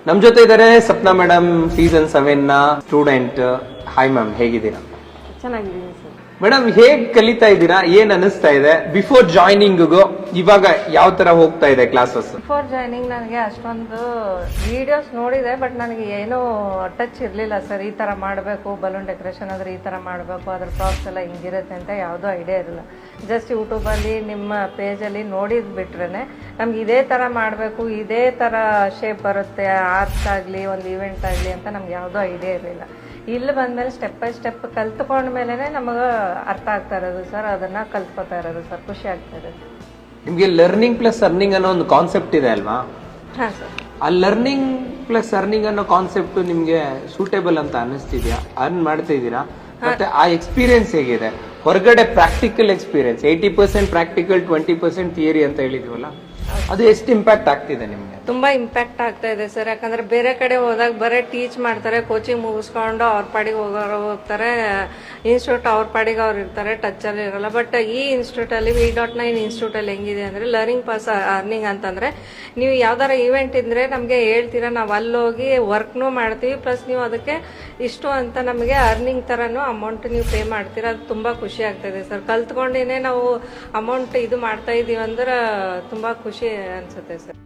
ನಮ್ ಜೊತೆ ಇದ್ದಾರೆ ಸಪ್ನಾ ಮೇಡಮ್, ಸೀಸನ್ 7 ನ ಸ್ಟೂಡೆಂಟ್. ಹಾಯ್ ಮ್ಯಾಮ್, ಹೇಗಿದ್ದೀರಾ? ಚೆನ್ನಾಗಿದ್ದೀನಿ ಸರ್. ಮೇಡಮ್, ಹೇಗ್ ಕಲಿತಾ ಇದ್ದೀರಾ? ಏನ್ ಅನಿಸ್ತಾ ಇದೆ? ಬಿಫೋರ್ ಜಾಯ್ನಿಂಗ್ಗೂ ಇವಾಗ ಯಾವ ತರ ಹೋಗ್ತಾ ಇದೆ ಕ್ಲಾಸಸ್? ಬಿಫೋರ್ ಜಾಯ್ನಿಂಗ್ ನನಗೆ ಅಷ್ಟೊಂದು ವಿಡಿಯೋಸ್ ನೋಡಿದೆ, ಬಟ್ ನನಗೆ ಏನೂ ಟಚ್ ಇರಲಿಲ್ಲ ಸರ್. ಈ ಥರ ಮಾಡಬೇಕು, ಬಲೂನ್ ಡೆಕೋರೇಷನ್ ಆದರೆ ಈ ಥರ ಮಾಡಬೇಕು, ಅದ್ರ ಪ್ರಾಪ್ಸ್ ಎಲ್ಲ ಹಿಂಗಿರುತ್ತೆ ಅಂತ ಯಾವುದೂ ಐಡಿಯಾ ಇರಲಿಲ್ಲ. ಜಸ್ಟ್ ಯೂಟ್ಯೂಬಲ್ಲಿ ನಿಮ್ಮ ಪೇಜಲ್ಲಿ ನೋಡಿದ್ ಬಿಟ್ರೆ ನಮ್ಗೆ ಇದೇ ಥರ ಮಾಡಬೇಕು, ಇದೇ ಥರ ಶೇಪ್ ಬರುತ್ತೆ, ಆರ್ಟ್ಸ್ ಆಗಲಿ ಒಂದು ಈವೆಂಟ್ ಆಗಲಿ ಅಂತ ನಮ್ಗೆ ಯಾವುದೂ ಐಡಿಯಾ ಇರಲಿಲ್ಲ. ಇಲ್ಲಿ ಬಂದಮೇಲೆ ಸ್ಟೆಪ್ ಬೈ ಸ್ಟೆಪ್ ಕಲ್ತ್ಕೊಂಡ್ಮೇಲೆ ನಮಗೆ ಅರ್ಥ ಆಗ್ತಾ ಇರೋದು ಸರ್. ಅದನ್ನ ಕಲ್ತ್ಕೊತಾ ಇರೋದು ಸರ್. ಖುಷಿ ಆಗ್ತಾ ಇರೋದು. ನಿಮ್ಗೆ ಲರ್ನಿಂಗ್ ಪ್ಲಸ್ ಅರ್ನಿಂಗ್ ಅನ್ನೋ ಒಂದು ಕಾನ್ಸೆಪ್ಟ್ ಇದೆ ಅಲ್ವಾ? ಹಾಂ ಸರ್. ಆ ಲರ್ನಿಂಗ್ ಪ್ಲಸ್ ಅರ್ನಿಂಗ್ ಅನ್ನೋ ಕಾನ್ಸೆಪ್ಟ್ ನಿಮ್ಗೆ ಸೂಟೇಬಲ್ ಅಂತ ಅನಿಸ್ತಿದ್ಯಾ? ಅರ್ನ್ ಮಾಡ್ತಾ ಇದ್ದೀರಾ? ಮತ್ತೆ ಆ ಎಕ್ಸ್ಪೀರಿಯನ್ಸ್ ಹೇಗಿದೆ? ಹೊರಗಡೆ ಪ್ರಾಕ್ಟಿಕಲ್ ಎಕ್ಸ್ಪೀರಿಯನ್ಸ್ 80% ಪ್ರಾಕ್ಟಿಕಲ್ 20% ಥಿಯರಿ ಅಂತ ಹೇಳಿದ್ವಲ್ಲ, ಅದು ಎಷ್ಟು ಇಂಪ್ಯಾಕ್ಟ್ ಆಗ್ತಿದೆ ನಿಮ್ಗೆ? ತುಂಬಾ ಇಂಪ್ಯಾಕ್ಟ್ ಆಗ್ತಾ ಇದೆ ಸರ್. ಯಾಕಂದ್ರೆ ಬೇರೆ ಕಡೆ ಹೋದಾಗ ಬರೀ ಟೀಚ್ ಮಾಡ್ತಾರೆ, ಕೋಚಿಂಗ್ ಮುಗಿಸ್ಕೊಂಡು ಅವ್ರ ಪಾಡಿಗೆ ಹೋಗ್ತಾರೆ, ಇನ್ಸ್ಟಿಟ್ಯೂಟ್ ಅವ್ರ ಪಾಡಿಗೆ ಅವ್ರು ಇರ್ತಾರೆ, ಟಚ್ ಅಲ್ಲಿ ಇರಲ್ಲ. ಬಟ್ ಈ ಇನ್ಸ್ಟಿಟ್ಯೂಟ್ ಅಲ್ಲಿ V.9 ಇನ್ಸ್ಟಿಟ್ಯೂಟ್ ಅಲ್ಲಿ ಹೆಂಗಿದೆ ಅಂದ್ರೆ ಲರ್ನಿಂಗ್ ಪ್ಲಸ್ ಅರ್ನಿಂಗ್ ಅಂತಂದ್ರೆ ನೀವು ಯಾವ್ದಾರ ಈವೆಂಟ್ ಇದ್ರೆ ನಮ್ಗೆ ಹೇಳ್ತೀರಾ, ನಾವು ಅಲ್ಲೋಗಿ ವರ್ಕ್ನು ಮಾಡ್ತೀವಿ, ಪ್ಲಸ್ ನೀವು ಅದಕ್ಕೆ ಇಷ್ಟು ಅಂತ ನಮಗೆ ಅರ್ನಿಂಗ್ ತರನು ಅಮೌಂಟ್ ನೀವು ಪೇ ಮಾಡ್ತೀರಾ. ಅದು ತುಂಬಾ ಖುಷಿ ಆಗ್ತದೆ ಸರ್. ಕಲ್ತ್ಕೊಂಡೇನೆ ನಾವು ಅಮೌಂಟ್ ಇದು ಮಾಡ್ತಾ ಇದೀವಿ ಅಂದ್ರೆ ತುಂಬಾ ಖುಷಿ ಅನ್ಸುತ್ತೆ ಸರ್.